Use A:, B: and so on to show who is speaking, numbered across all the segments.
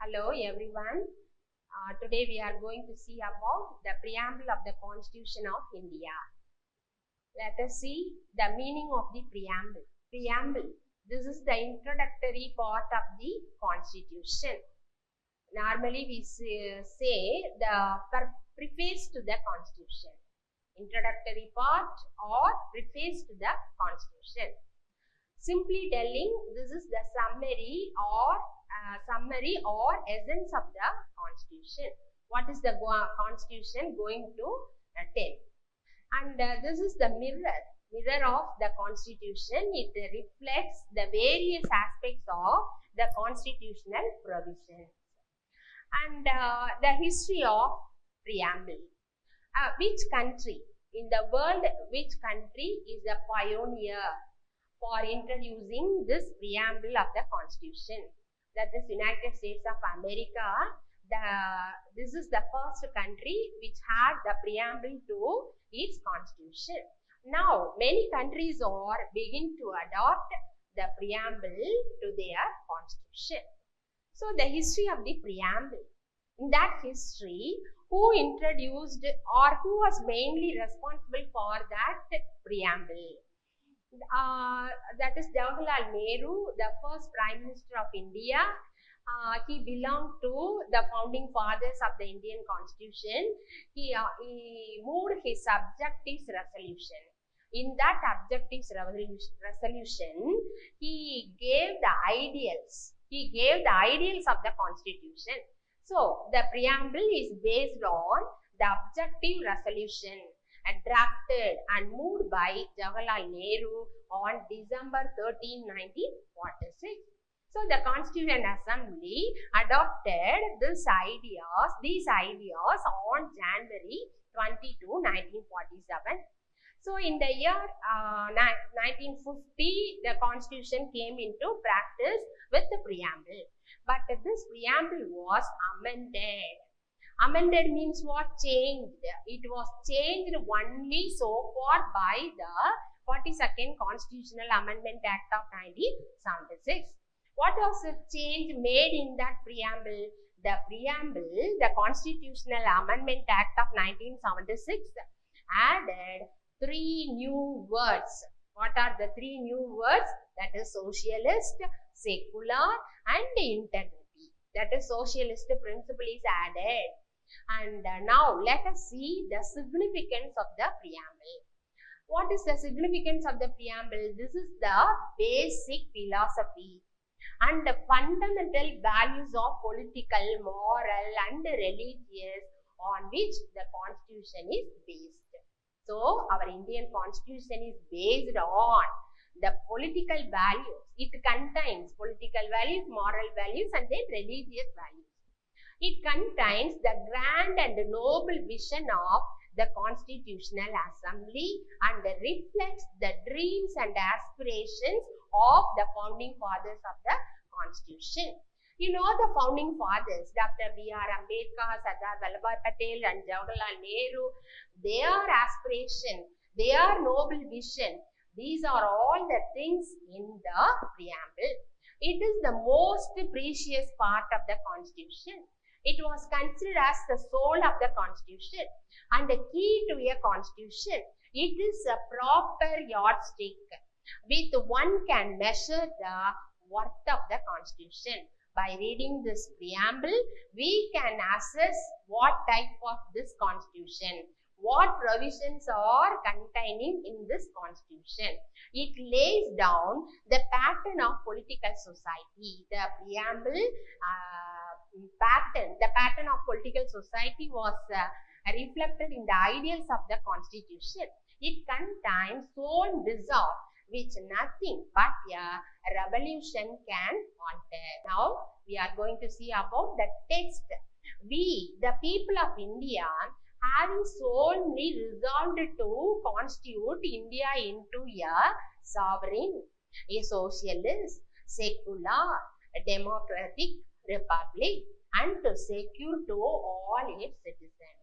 A: Hello everyone. Today we are going to see about the preamble of the Constitution of India. Let us see the meaning of the preamble. Preamble. This is the introductory part of the Constitution. Normally we say the preface to the Constitution. Introductory part or preface to the Constitution. Simply telling, this is the summary or essence of the Constitution. What is the Constitution going to tell? And this is the mirror of the Constitution. It reflects the various aspects of the constitutional provisions. And the history of preamble. Which country in the world, which country is the pioneer for introducing this preamble of the Constitution? That is United States of America. This is the first country which had the preamble to its Constitution. Now, many countries are beginning to adopt the preamble to their Constitution. So, the history of the preamble. In that history, who introduced or who was mainly responsible for that preamble? That is Jawaharlal Nehru, the first Prime Minister of India. He belonged to the founding fathers of the Indian Constitution. He moved his objectives resolution. In that objectives resolution, he gave the ideals. He gave the ideals of the Constitution. So, the preamble is based on the objective resolution drafted and moved by Jawaharlal Nehru on December 13, 1946. So, the Constituent Assembly adopted these ideas on January 22, 1947. So, in the year 1950, the Constitution came into practice with the preamble. But this preamble was amended. Amended means what? Changed. It was changed only so far by the 42nd Constitutional Amendment Act of 1976. What was the change made in that preamble? The preamble, the Constitutional Amendment Act of 1976 added 3 new words. What are the 3 new words? That is socialist, secular and integrity. That is socialist principle is added. And now let us see the significance of the preamble. What is the significance of the preamble? This is the basic philosophy and the fundamental values of political, moral and religious on which the Constitution is based. So, our Indian Constitution is based on the political values. It contains political values, moral values and then religious values. It contains the grand and noble vision of the Constitutional Assembly and reflects the dreams and aspirations of the founding fathers of the Constitution. You know the founding fathers, Dr. B.R. Ambedkar, Sardar Vallabhbhai Patel and Jawaharlal Nehru, their aspiration, their noble vision, these are all the things in the preamble. It is the most precious part of the Constitution. It was considered as the soul of the Constitution and the key to a Constitution. It is a proper yardstick with one can measure the worth of the Constitution. By reading this preamble, we can assess what type of this Constitution, what provisions are containing in this Constitution. It lays down the pattern of political society. The preamble the pattern of political society was reflected in the ideals of the Constitution. It contains sole resolve which nothing but a revolution can alter. Now, we are going to see about the text. We, the people of India, having solemnly resolved to constitute India into a sovereign, a socialist, secular, democratic republic and to secure to all its citizens.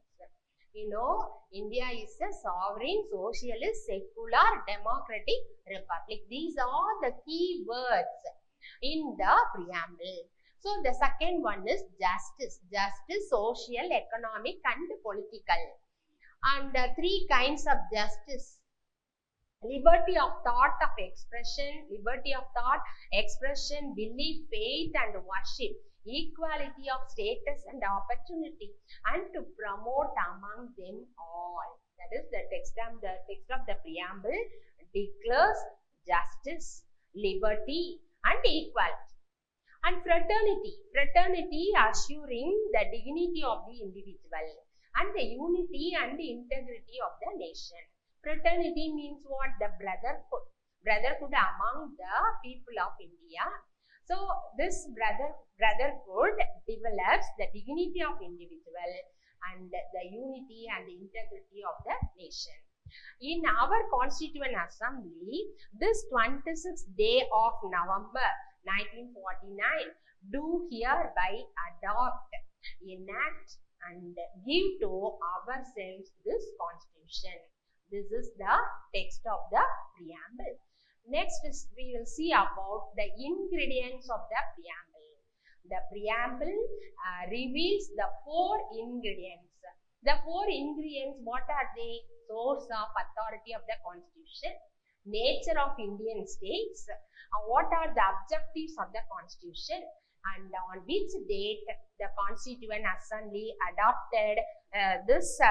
A: You know, India is a sovereign, socialist, secular, democratic republic. These are the key words in the preamble. So the second one is justice. Justice, social, economic and political. And three kinds of justice. Liberty of thought, of expression, liberty of thought, expression, belief, faith and worship, equality of status and opportunity, and to promote among them all. That is the text of the preamble declares justice, liberty and equality. And fraternity assuring the dignity of the individual and the unity and the integrity of the nation. Fraternity means what? The brotherhood among the people of India. So this brotherhood develops the dignity of individual and the unity and the integrity of the nation. In our Constituent Assembly, this 26th day of November 1949, do hereby adopt, enact and give to ourselves this Constitution. This is the text of the preamble. Next we will see about the ingredients of the preamble. The preamble reveals the 4 ingredients. The 4 ingredients, what are they? Source of authority of the Constitution, nature of Indian states, what are the objectives of the Constitution, and on which date the Constituent Assembly adopted this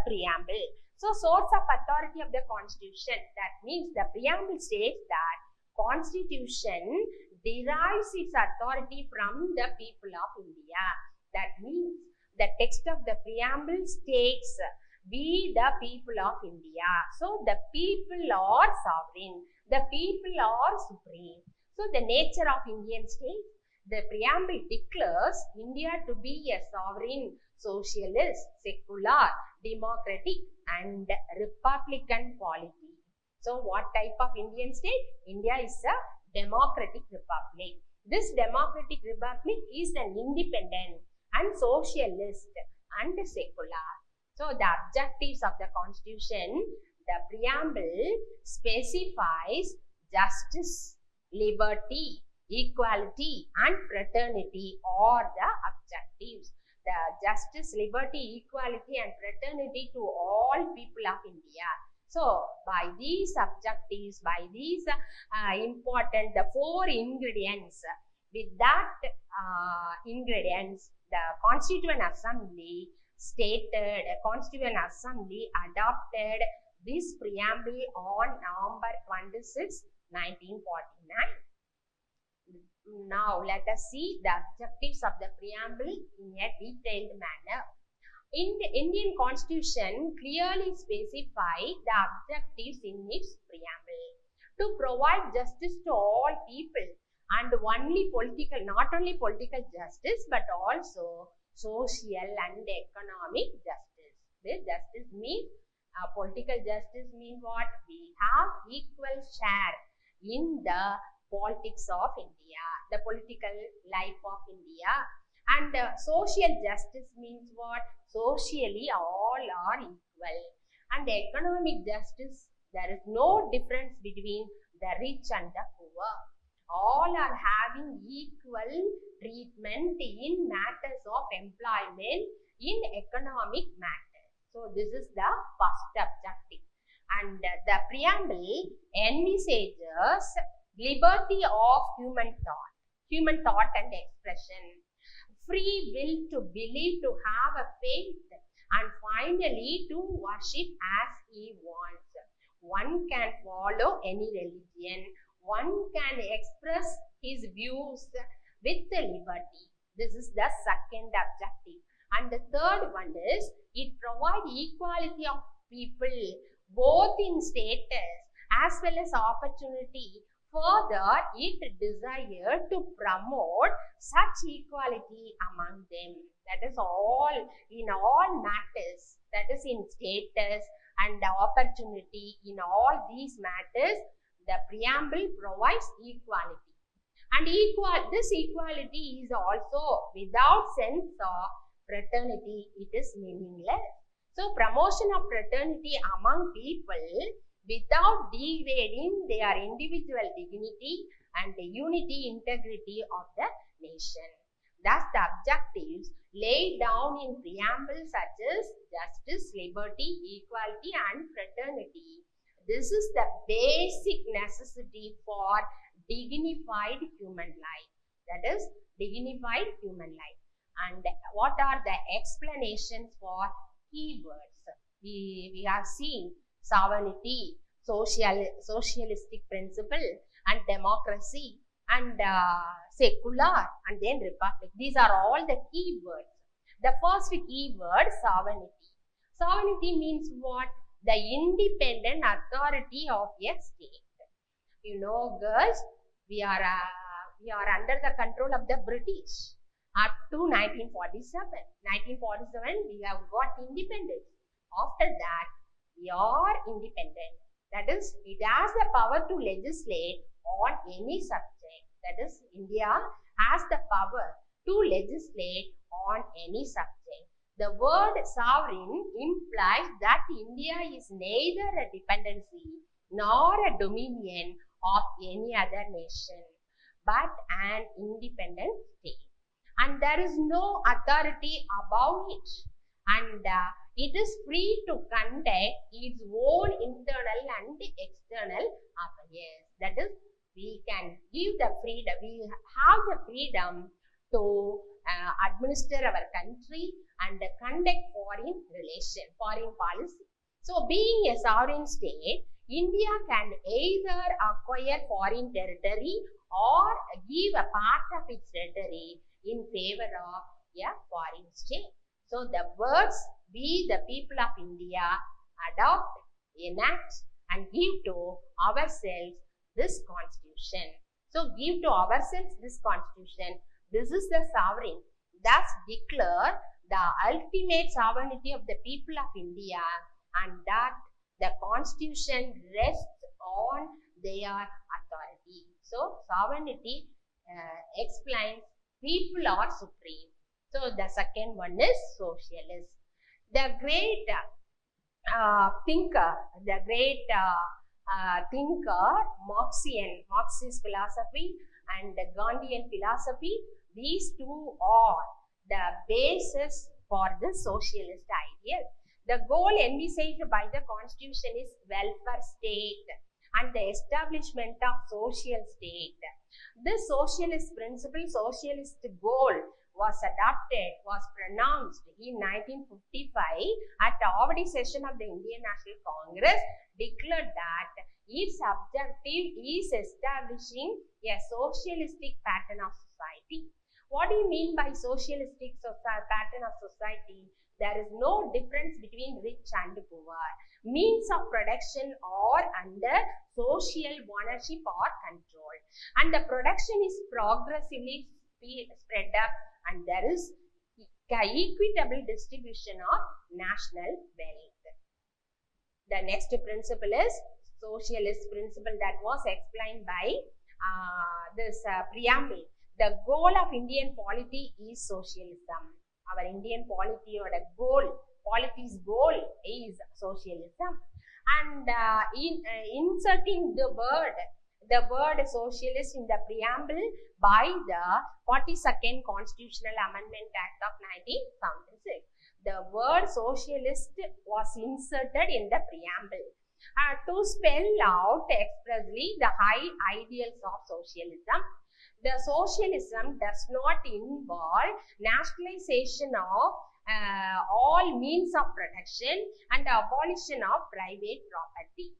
A: preamble. So, source of authority of the Constitution, that means the preamble states that Constitution derives its authority from the people of India. That means the text of the preamble states, we the people of India. So, the people are sovereign, the people are supreme. So, the nature of Indian states, the preamble declares India to be a sovereign, socialist, secular, democratic and republican polity. So what type of Indian state? India is a democratic republic. This democratic republic is an independent and socialist and secular. So the objectives of the Constitution, the preamble specifies justice, liberty, equality and fraternity are the objectives. The justice, liberty, equality and fraternity to all people of India. So, by these objectives, by these the 4 ingredients, with that ingredients, the Constituent Assembly adopted this preamble on November 26, 1949. Now, let us see the objectives of the preamble in a detailed manner. In the Indian Constitution clearly specifies the objectives in its preamble. To provide justice to all people and not only political justice but also social and economic justice. This justice means, political justice means what? We have equal share in the politics of India, the political life of India. And social justice means what? Socially all are equal. And economic justice, there is no difference between the rich and the poor. All are having equal treatment in matters of employment, in economic matters. So this is the first objective. And the preamble envisages liberty of human thought and expression, free will to believe, to have a faith, and finally to worship as he wants. One can follow any religion, one can express his views with liberty. This is the second objective. And the third one is, it provides equality of people both in status as well as opportunity. Further, it desired to promote such equality among them. That is all, in all matters, that is in status and opportunity, in all these matters, the preamble provides equality. And this equality is also without sense of fraternity, it is meaningless. So, promotion of fraternity among people without degrading their individual dignity and the unity, integrity of the nation. Thus, the objectives laid down in preamble such as justice, liberty, equality and fraternity. This is the basic necessity for dignified human life. That is, dignified human life. And what are the explanations for keywords? We have seen sovereignty, socialistic principle and democracy and secular and then republic. These are all the keywords. The first keyword, sovereignty. Sovereignty means what? The independent authority of a state. You know, girls, we are under the control of the British up to 1947. 1947, we have got independence. After that, we are independent. That is, it has the power to legislate on any subject. That is, India has the power to legislate on any subject. The word sovereign implies that India is neither a dependency nor a dominion of any other nation, but an independent state. And there is no authority above it. And it is free to conduct its own internal and external affairs. That is, we can give the freedom, we have the freedom to administer our country and conduct foreign policy. So, being a sovereign state, India can either acquire foreign territory or give a part of its territory in favor of a foreign state. So, the words, we the people of India adopt, enact and give to ourselves this constitution. So, give to ourselves this constitution. This is the sovereign. Thus, declare the ultimate sovereignty of the people of India and that the constitution rests on their authority. So, sovereignty explains people are supreme. So, the second one is socialist. The great thinker, Marxist philosophy and the Gandhian philosophy, these two are the basis for the socialist ideal. The goal envisaged by the constitution is welfare state and the establishment of social state. This socialist principle, socialist goal was pronounced in 1955 at the Avadi session of the Indian National Congress, declared that its objective is establishing a socialistic pattern of society. What do you mean by socialistic pattern of society? There is no difference between rich and poor. Means of production are under social ownership or control. And the production is progressively spread up and there is equitable distribution of national wealth. The next principle is socialist principle that was explained by this preamble. The goal of Indian polity is socialism. Our Indian polity or the polity's goal is socialism. And inserting the word socialist in the preamble by the 42nd Constitutional Amendment Act of 1976. The word socialist was inserted in the preamble to spell out expressly the high ideals of socialism. The socialism does not involve nationalization of all means of production and the abolition of private property.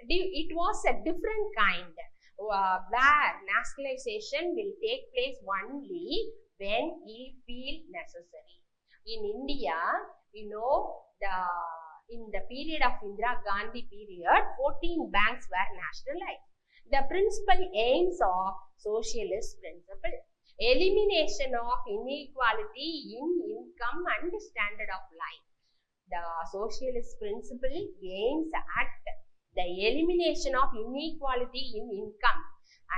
A: It was a different kind where nationalization will take place only when it feels necessary. In India, you know, in the period of Indira Gandhi period, 14 banks were nationalized. The principal aims of socialist principle: elimination of inequality in income and standard of life. The socialist principle aims at the elimination of inequality in income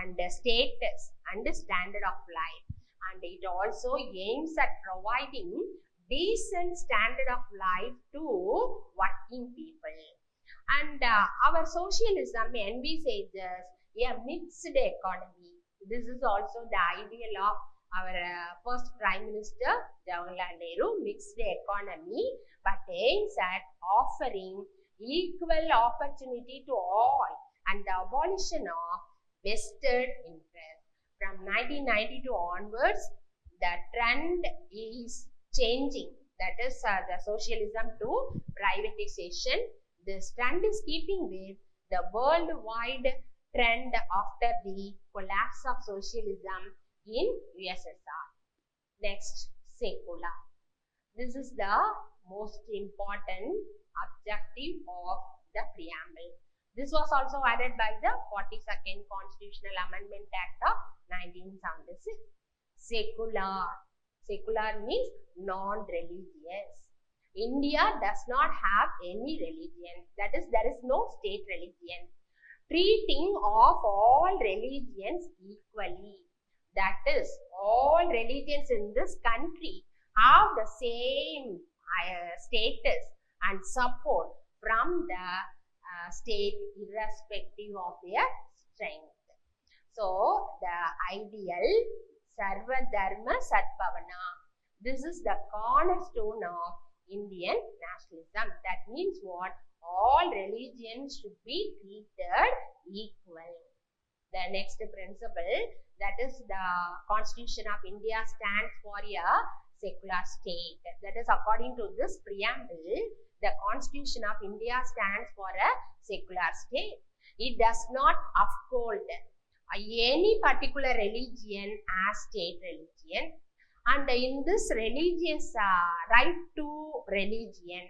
A: and status and standard of life, and it also aims at providing decent standard of life to working people. And our socialism envisages a mixed economy. This is also the ideal of our first Prime Minister Jawaharlal Nehru mixed economy but aims at offering equal opportunity to all and the abolition of vested interest. From 1992 onwards, the trend is changing. That is the socialism to privatization. This trend is keeping with the worldwide trend after the collapse of socialism in USSR. Next, secular. This is the most important objective of the preamble. This was also added by the 42nd Constitutional Amendment Act of 1976. Secular. Secular means non-religious. India does not have any religion. That is, there is no state religion. Treating of all religions equally. That is, all religions in this country have the same status and support from the state irrespective of their strength. So, the ideal Sarva Dharma Sadbhavana. This is the cornerstone of Indian nationalism. That means what? All religions should be treated equal. The next principle, that is the Constitution of India stands for a secular state. That is, according to this preamble, the Constitution of India stands for a secular state. It does not uphold any particular religion as state religion, and in this religious right to religion,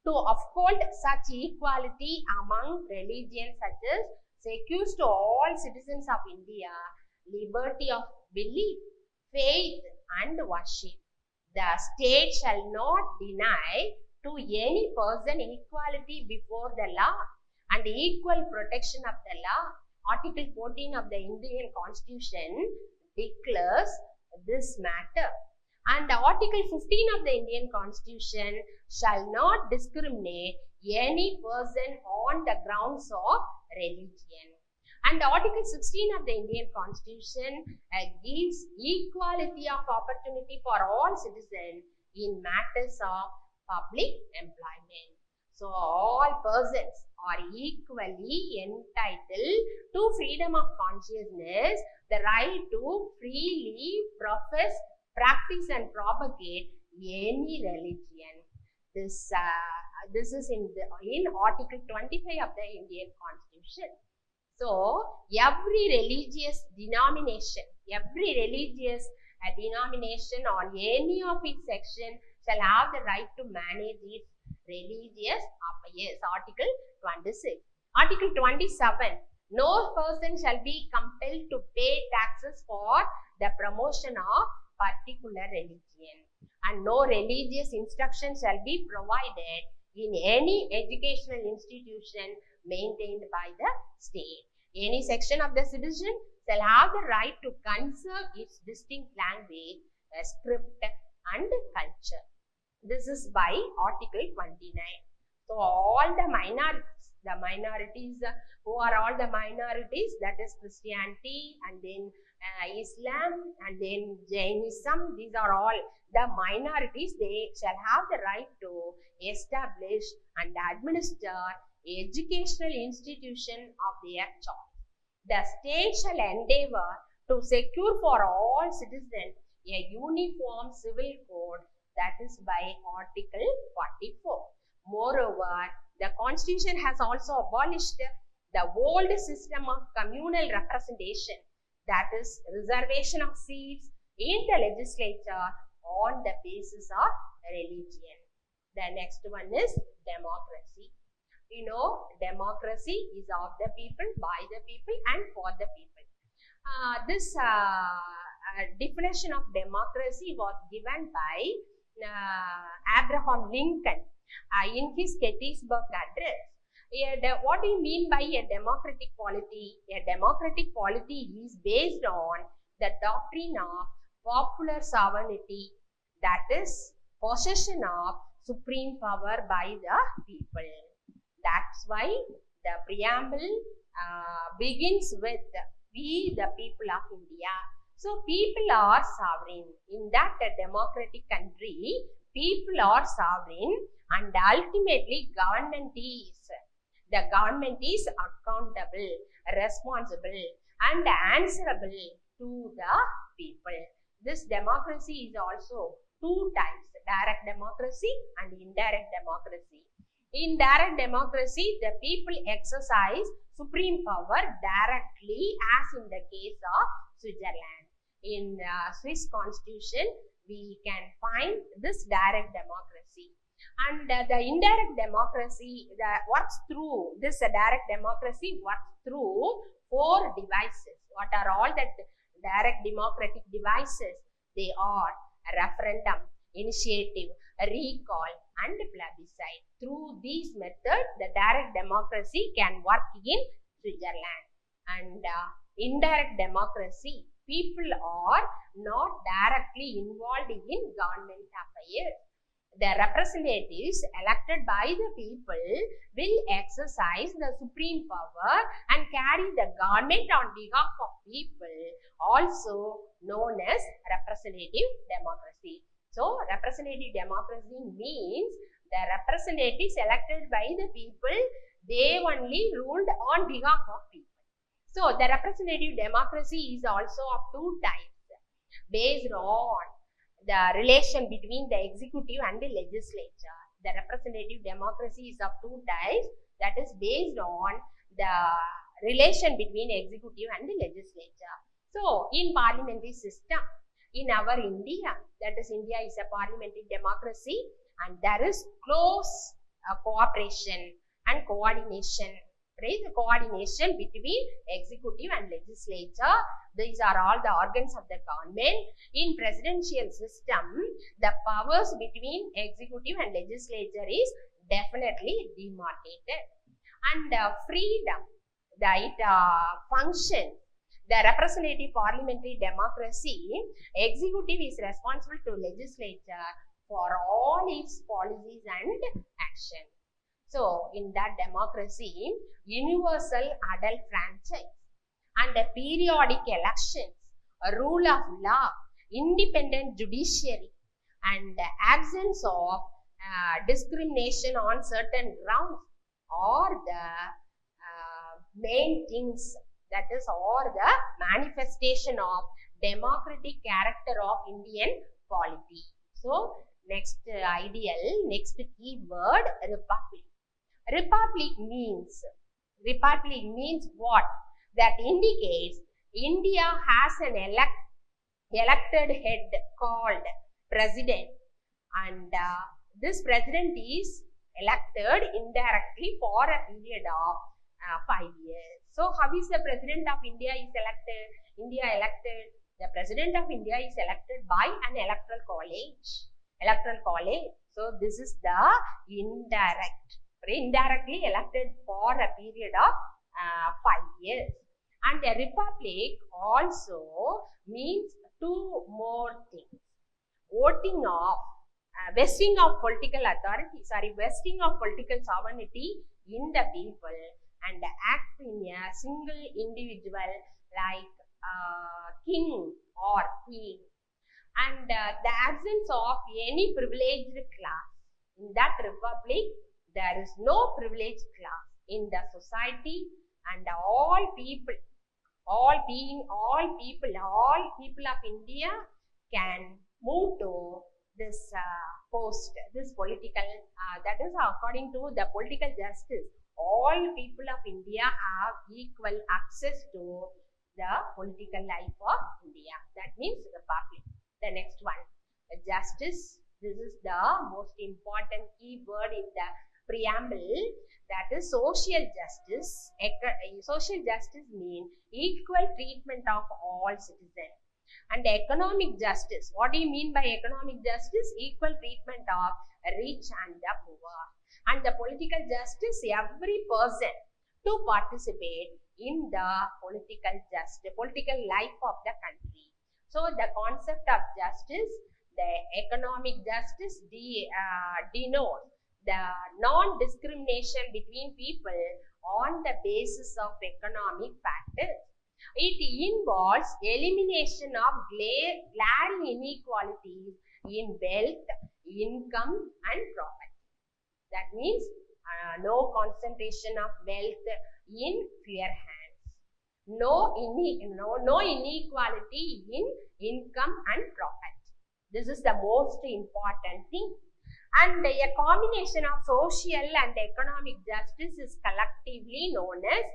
A: to uphold such equality among religions such as secures to all citizens of India liberty of belief, faith and worship. The state shall not deny to any person equality before the law and equal protection of the law. Article 14 of the Indian Constitution declares this matter. And Article 15 of the Indian Constitution shall not discriminate any person on the grounds of religion. And Article 16 of the Indian Constitution gives equality of opportunity for all citizens in matters of public employment. So, all persons are equally entitled to freedom of consciousness, the right to freely profess, practice and propagate any religion. This is in Article 25 of the Indian Constitution. So, every religious denomination on any of its sections shall have the right to manage its religious affairs. Article 26. Article 27. No person shall be compelled to pay taxes for the promotion of particular religion, and no religious instruction shall be provided in any educational institution maintained by the state. Any section of the citizen shall have the right to conserve its distinct language, script and culture. This is by Article 29. So, all the minorities, who are all the minorities? That is Christianity and then Islam and then Jainism. These are all the minorities. They shall have the right to establish and administer educational institution of their choice. The state shall endeavor to secure for all citizens a uniform civil code. That is by Article 44. Moreover, the Constitution has also abolished the old system of communal representation, that is reservation of seats in the legislature on the basis of religion. The next one is democracy. You know, democracy is of the people, by the people and for the people. This definition of democracy was given by Abraham Lincoln in his Gettysburg Address. What do you mean by a democratic polity? A democratic polity is based on the doctrine of popular sovereignty, that is, possession of supreme power by the people. That's why the preamble begins with "We the people of India." So people are sovereign. In that democratic country, people are sovereign, and ultimately the government is accountable, responsible, and answerable to the people. This democracy is also two types: direct democracy and indirect democracy. In direct democracy, the people exercise supreme power directly, as in the case of Switzerland. In Swiss constitution, we can find this direct democracy. And the indirect democracy works through, this direct democracy works through 4 devices. What are all the direct democratic devices? They are a referendum, initiative, a recall, and plebiscite. Through these methods, the direct democracy can work in Switzerland. And indirect democracy, people are not directly involved in government affairs. The representatives elected by the people will exercise the supreme power and carry the government on behalf of people, also known as representative democracy. So, representative democracy means the representatives elected by the people, they only ruled on behalf of people. So, the representative democracy is also of 2 types, based on the relation between the executive and the legislature. The representative democracy is of 2 types, that is based on the relation between executive and the legislature. So, in parliamentary system, in our India, that is, India is a parliamentary democracy, and there is close cooperation and coordination. Right? The coordination between executive and legislature, these are all the organs of the government. In presidential system, the powers between executive and legislature is definitely demarcated. And freedom, it functions. The representative parliamentary democracy, executive is responsible to legislature for all its policies and action. So, in that democracy, universal adult franchise and periodic elections, a rule of law, independent judiciary, and absence of discrimination on certain grounds are the main things, that is, or the manifestation of democratic character of Indian polity. So, next next keyword, republic. Republic means what? That indicates India has an elected head called president, and this president is elected indirectly for a period of 5 years. So, how is the president of India is elected? The president of India is elected by an electoral college. So, this is the indirectly elected for a period of 5 years. And a republic also means 2 more things: vesting of political authority, vesting of political sovereignty in the people, and acting a single individual like king or queen, and the absence of any privileged class. In that republic, there is no privileged class in the society, and all people of India can move to this post, this political, that is according to the political justice. All people of India have equal access to the political life of India. That means republic. The next one, justice. This is the most important key word in the preamble, that is social justice. Social justice means equal treatment of all citizens. And economic justice, what do you mean by economic justice? Equal treatment of rich and the poor. And the political justice, every person to participate in the political life of the country. So the concept of justice, the economic justice denotes the non-discrimination between people on the basis of economic factors. It involves elimination of glaring inequalities in wealth, income and property. That means no concentration of wealth in fewer hands. No inequality in income and property. This is the most important thing. And a combination of social and economic justice is collectively known as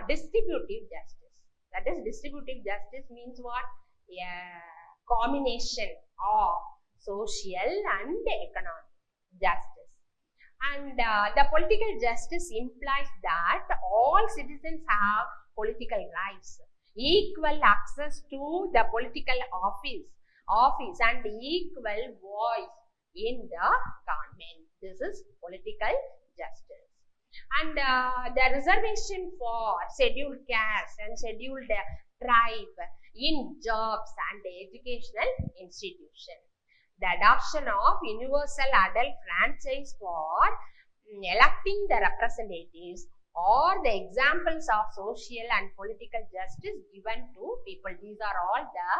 A: distributive justice. That is, distributive justice means what? A combination of social and economic justice. And the political justice implies that all citizens have political rights, equal access to the political office and equal voice in the government. This is political justice. And the reservation for scheduled caste and scheduled tribe in jobs and educational institutions. The adoption of universal adult franchise for electing the representatives are the examples of social and political justice given to people. These are all the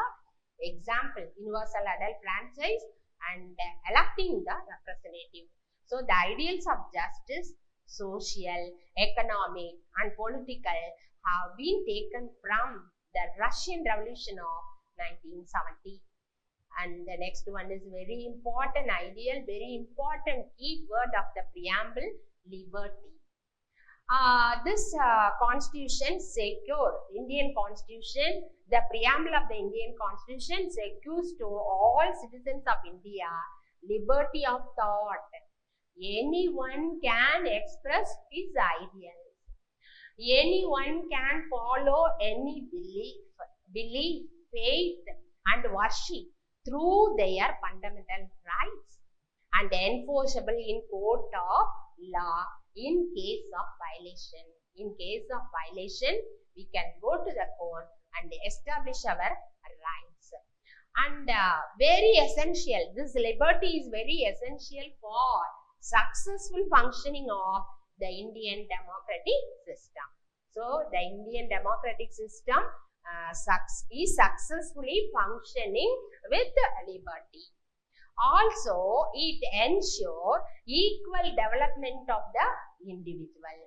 A: examples: universal adult franchise and electing the representative. So the ideals of justice, social, economic and political have been taken from the Russian Revolution of 1970. And the next one is very important ideal, very important key word of the preamble: liberty. This constitution secures, Indian constitution, the preamble of the Indian constitution secures to all citizens of India liberty of thought. Anyone can express his ideals. Anyone can follow any belief, faith and worship through their fundamental rights and enforceable in court of law in case of violation. In case of violation, we can go to the court and establish our rights. And very essential, this liberty is very essential for successful functioning of the Indian democratic system. So, the Indian democratic system is successfully functioning with liberty. Also, it ensures equal development of the individual.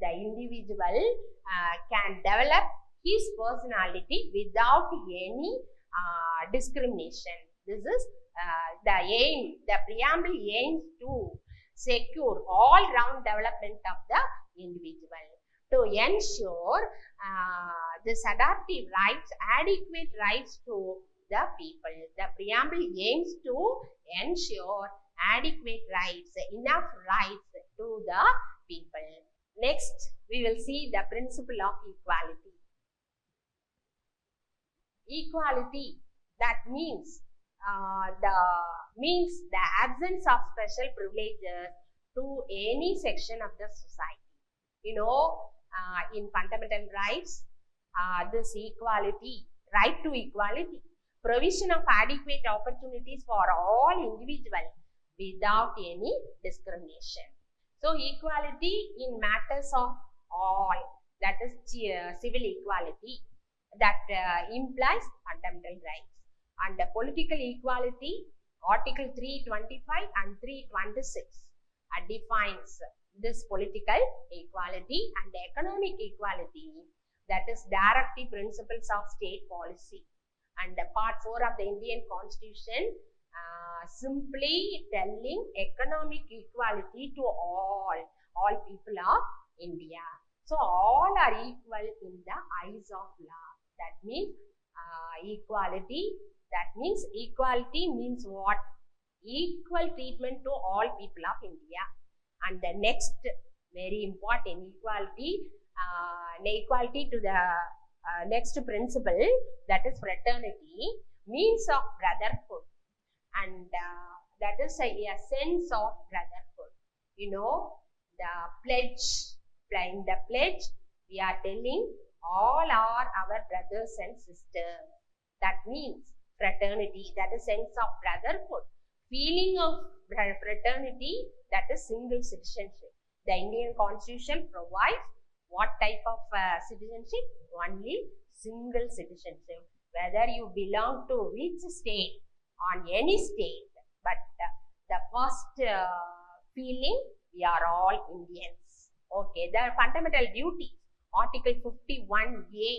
A: The individual can develop his personality without any discrimination. This is the aim. The preamble aims to secure all-round development of the individual. To ensure this adaptive rights, adequate rights to the people. The preamble aims to ensure adequate rights, enough rights to the people. Next, we will see the principle of equality. Equality, that means the absence of special privileges to any section of the society. You know, in fundamental rights, this equality, right to equality, provision of adequate opportunities for all individuals without any discrimination. So, equality in matters of all, that is civil equality, that implies fundamental rights. And the political equality, Article 325 and 326 defines this political equality. And the economic equality, that is directive principles of state policy. And the part 4 of the Indian Constitution simply telling economic equality to all people of India. So all are equal in the eyes of law. That means equality. That means equality means what? Equal treatment to all people of India. And the next very important equality, equality to the next principle, that is fraternity, means of brotherhood. And that is a sense of brotherhood. You know, the pledge, in the pledge, we are telling all are our brothers and sisters. That means fraternity, that is sense of brotherhood. Feeling of fraternity, that is single citizenship. The Indian Constitution provides What type of citizenship? Only single citizenship. Whether you belong to which state, on any state, but the first feeling, we are all Indians. Okay, the fundamental duties, Article 51A.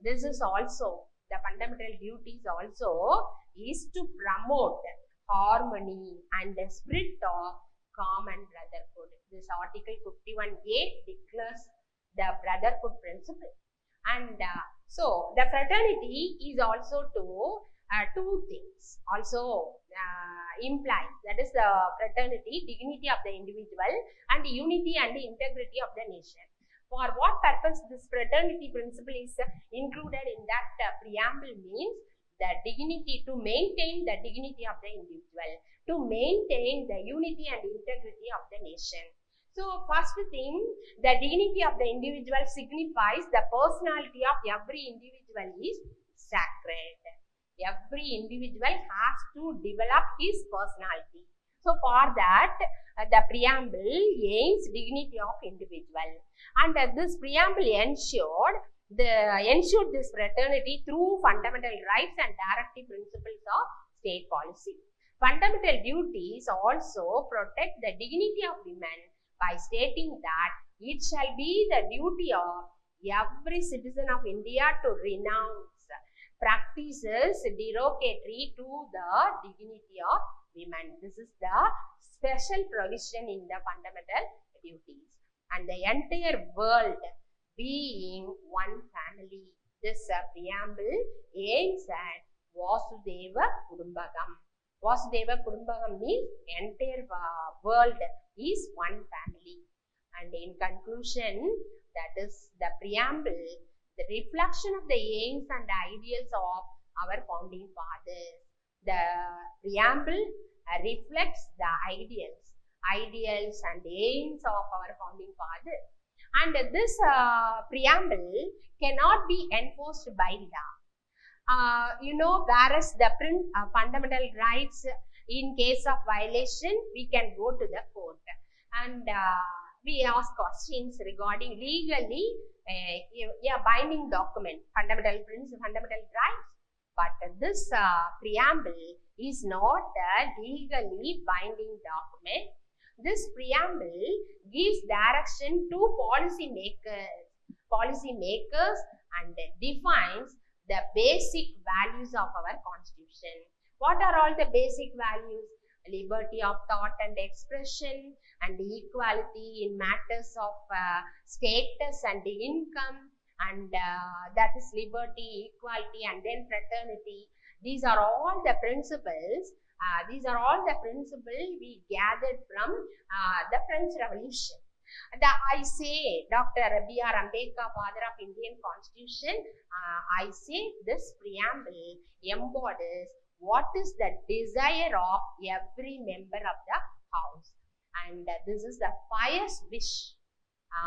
A: This is also, the fundamental duties also is to promote harmony and the spirit of common brotherhood. This Article 51A declares the brotherhood principle. And so the fraternity is also to two things also implies, that is the fraternity, dignity of the individual, and unity and integrity of the nation. For what purpose this fraternity principle is included in that preamble means the dignity, to maintain the dignity of the individual, to maintain the unity and integrity of the nation. So first thing, the dignity of the individual signifies the personality of every individual is sacred. Every individual has to develop his personality. So for that, the preamble aims dignity of individual, and this preamble ensured this fraternity through fundamental rights and directive principles of state policy. Fundamental duties also protect the dignity of women by stating that it shall be the duty of every citizen of India to renounce practices derogatory to the dignity of women. This is the special provision in the fundamental duties. And the entire world being one family. This preamble aims at Vasudeva Kudumbakam. Vasudeva Kudumbakam means entire world is one family. And in conclusion, that is the preamble, the reflection of the aims and ideals of our founding fathers. The preamble reflects the ideals and aims of our founding fathers. And this preamble cannot be enforced by law. Whereas the fundamental rights, in case of violation, we can go to the court and we ask questions regarding legally a binding document, fundamental rights. But this preamble is not a legally binding document. This preamble gives direction to policymakers and defines the basic values of our constitution. What are all the basic values? Liberty of thought and expression, and equality in matters of status and income, and that is liberty, equality, and then fraternity. These are all the principles. We gathered from the French Revolution. I say, Dr. B.R.ALAMELU, father of Indian Constitution, I say this preamble embodies what is the desire of every member of the house, and this is the pious wish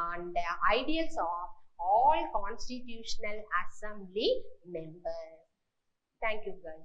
A: and the ideals of all constitutional assembly members. Thank you, guys.